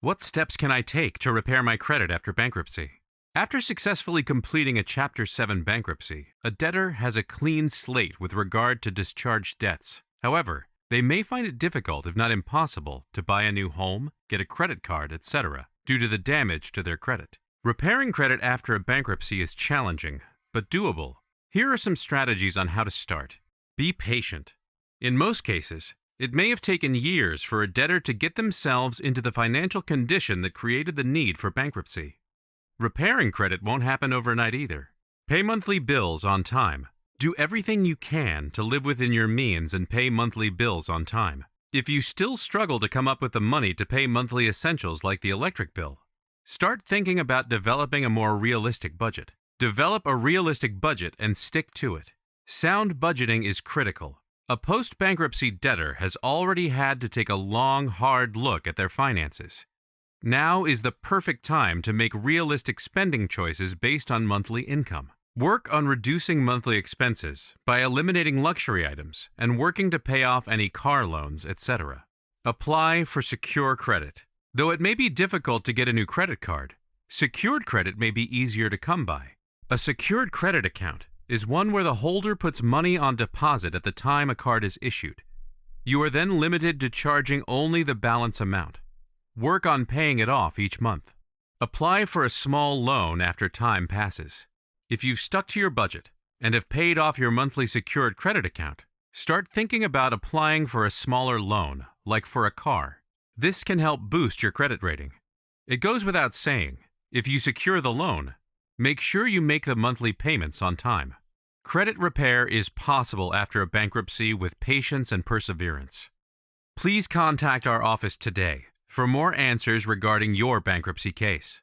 What steps can I take to repair my credit after bankruptcy? After successfully completing a Chapter 7 bankruptcy, a debtor has a clean slate with regard to discharged debts. However, they may find it difficult, if not impossible, to buy a new home, get a credit card, etc., due to the damage to their credit. Repairing credit after a bankruptcy is challenging, but doable. Here are some strategies on how to start. Be patient. In most cases, it may have taken years for a debtor to get themselves into the financial condition that created the need for bankruptcy. Repairing credit won't happen overnight either. Pay monthly bills on time. Do everything you can to live within your means and pay monthly bills on time. If you still struggle to come up with the money to pay monthly essentials like the electric bill, start thinking about developing a more realistic budget. Develop a realistic budget and stick to it. Sound budgeting is critical. A post-bankruptcy debtor has already had to take a long, hard look at their finances. Now is the perfect time to make realistic spending choices based on monthly income. Work on reducing monthly expenses by eliminating luxury items and working to pay off any car loans, etc. Apply for secure credit. Though it may be difficult to get a new credit card, secured credit may be easier to come by. A secured credit account is one where the holder puts money on deposit at the time a card is issued. You are then limited to charging only the balance amount. Work on paying it off each month. Apply for a small loan after time passes. If you've stuck to your budget and have paid off your monthly secured credit account, start thinking about applying for a smaller loan, like for a car. This can help boost your credit rating. It goes without saying, if you secure the loan, make sure you make the monthly payments on time. Credit repair is possible after a bankruptcy with patience and perseverance. Please contact our office today for more answers regarding your bankruptcy case.